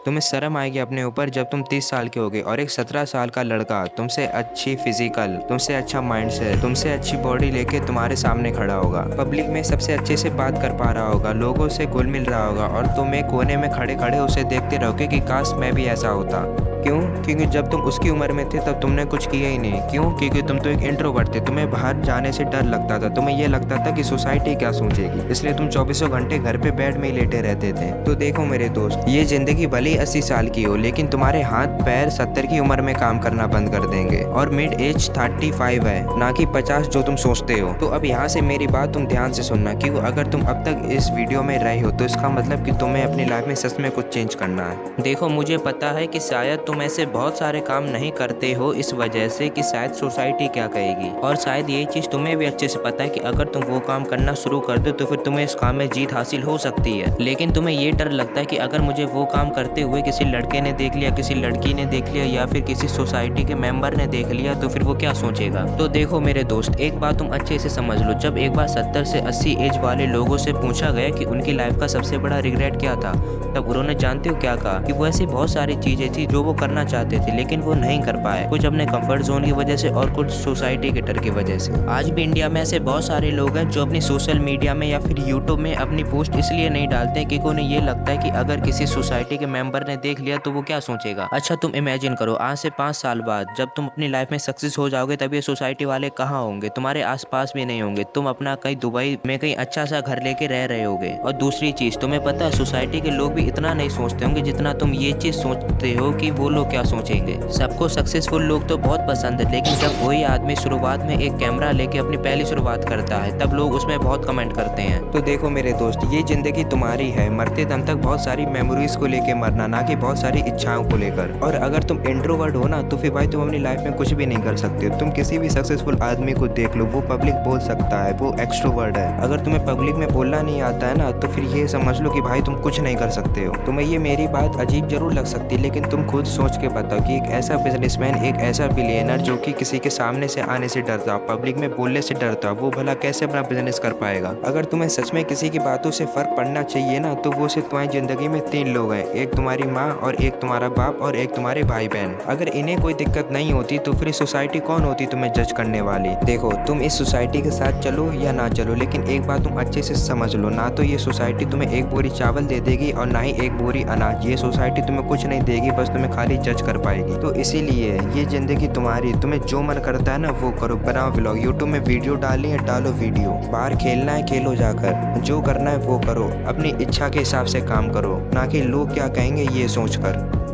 तुम्हें शर्म आएगी अपने ऊपर जब तुम 30 साल के होगे और एक 17 साल का लड़का तुमसे अच्छी फिजिकल, तुमसे अच्छा माइंडसेट, तुमसे अच्छी बॉडी लेके तुम्हारे सामने खड़ा होगा, पब्लिक में सबसे अच्छे से बात कर पा रहा होगा, लोगों से घुल मिल रहा होगा और तुम एक कोने में खड़े खड़े उसे देखते रहोगे कि काश मैं भी ऐसा होता। क्यों? क्योंकि जब तुम उसकी उम्र में थे तब तुमने कुछ किया ही नहीं। क्यों? क्योंकि तुम तो एक इंट्रोवर्ट थे, तुम्हें बाहर जाने से डर लगता था, तुम्हें ये लगता था कि सोसाइटी क्या सोचेगी, इसलिए तुम चौबीसों घंटे घर पे बेड में ही लेटे रहते थे। तो देखो मेरे दोस्त, ये जिंदगी भले ही 80 साल की हो, लेकिन तुम्हारे हाथ पैर 70 की उम्र में काम करना बंद कर देंगे और मिड एज 35 है, ना कि 50 जो तुम सोचते हो। तो अब यहाँ से मेरी बात तुम ध्यान से सुनना, क्योंकि अगर तुम अब तक इस वीडियो में रहे हो तो इसका मतलब कि तुम्हें अपनी लाइफ में सच में कुछ चेंज करना है। देखो, मुझे पता है कि शायद तुम ऐसे बहुत सारे काम नहीं करते हो इस वजह से कि शायद सोसाइटी क्या कहेगी, और शायद ये चीज तुम्हें भी अच्छे से पता है कि अगर तुम वो काम करना शुरू कर दो तो फिर तुम्हें इस काम में जीत हासिल हो सकती है। लेकिन तुम्हें ये डर लगता है कि अगर मुझे वो काम करते हुए किसी लड़के ने देख लिया, किसी लड़की ने देख लिया या फिर किसी सोसाइटी के मेंबर ने देख लिया तो फिर वो क्या सोचेगा। तो देखो मेरे दोस्त, एक बात तुम अच्छे से समझ लो, जब एक बार 70 से 80 एज वाले लोगों से पूछा गया कि उनकी लाइफ का सबसे बड़ा रिग्रेट क्या था, तब उन्होंने जानते हो क्या कहा? कि वो ऐसी बहुत सारी चीजें थी जो वो करना चाहते थे लेकिन वो नहीं कर पाए, कुछ अपने कंफर्ट जोन की वजह से और कुछ सोसाइटी के डर की वजह से। आज भी इंडिया में ऐसे बहुत सारे लोग हैं जो अपनी सोशल मीडिया में या फिर यूट्यूब में अपनी पोस्ट इसलिए नहीं डालते क्योंकि उन्हें ये लगता है कि अगर किसी सोसाइटी के मेंबर ने देख लिया तो वो क्या सोचेगा। अच्छा, तुम इमेजिन करो, आज से 5 साल बाद जब तुम अपनी लाइफ में सक्सेस हो जाओगे तब ये सोसाइटी वाले कहाँ होंगे? तुम्हारे आसपास भी नहीं होंगे, तुम अपना कहीं दुबई में कहीं अच्छा सा घर लेके रह रहे होगे। और दूसरी चीज, तुम्हें पता है सोसाइटी के लोग भी इतना नहीं सोचते होंगे जितना तुम ये चीज सोचते हो कि वो लोग क्या सोचेंगे। सबको सक्सेसफुल लोग तो बहुत पसंद है, लेकिन जब वही आदमी शुरुआत में एक कैमरा लेके अपनी पहली शुरुआत करता है तब लोग उसमें बहुत कमेंट करते हैं। तो देखो मेरे दोस्त, ये जिंदगी तुम्हारी है, मरते दम तक बहुत सारी मेमोरीज को लेके मरना, ना कि बहुत सारी इच्छाओं को लेकर। और अगर तुम इंट्रोवर्ट हो ना तो फिर भाई तुम अपनी लाइफ में कुछ भी नहीं कर सकते हो। तुम किसी भी सक्सेसफुल आदमी को देख लो, वो पब्लिक बोल सकता है, वो एक्सट्रोवर्ट है। अगर तुम्हें पब्लिक में बोलना नहीं आता है ना तो फिर ये समझ लो कि भाई तुम कुछ नहीं कर सकते हो। तुम्हें ये मेरी बात अजीब जरूर लग सकती है, लेकिन तुम खुद सोच के बताओ कि एक ऐसा बिजनेसमैन, एक ऐसा बिलियनर जो कि किसी के सामने से आने से डरता, पब्लिक में बोलने से डरता, वो भला कैसे अपना बिजनेस कर पाएगा। अगर तुम्हें सच में किसी की बातों से फर्क पड़ना चाहिए ना तो वो सिर्फ तुम्हारी जिंदगी में 3 लोग हैं, एक तुम्हारी माँ और एक तुम्हारा बाप और एक तुम्हारे भाई बहन। अगर इन्हें कोई दिक्कत नहीं होती तो फिर सोसाइटी कौन होती तुम्हें जज करने वाली। देखो, तुम इस सोसाइटी के साथ चलो या ना चलो, लेकिन एक बात तुम अच्छे से समझ लो, ना तो ये सोसाइटी तुम्हें एक बोरी चावल दे देगी और ना ही एक बोरी अनाज। ये सोसाइटी तुम्हें कुछ नहीं देगी, बस तुम्हें खाली जज कर पाएगी। तो इसीलिए ये जिंदगी तुम्हारी, तुम्हें जो मन करता है ना वो करो, बनाओ व्लॉग, यूट्यूब में वीडियो डालनी है डालो वीडियो, बाहर खेलना है खेलो जाकर, जो करना है वो करो, अपनी इच्छा के हिसाब से काम करो, ना कि लोग क्या कहेंगे ये सोच कर।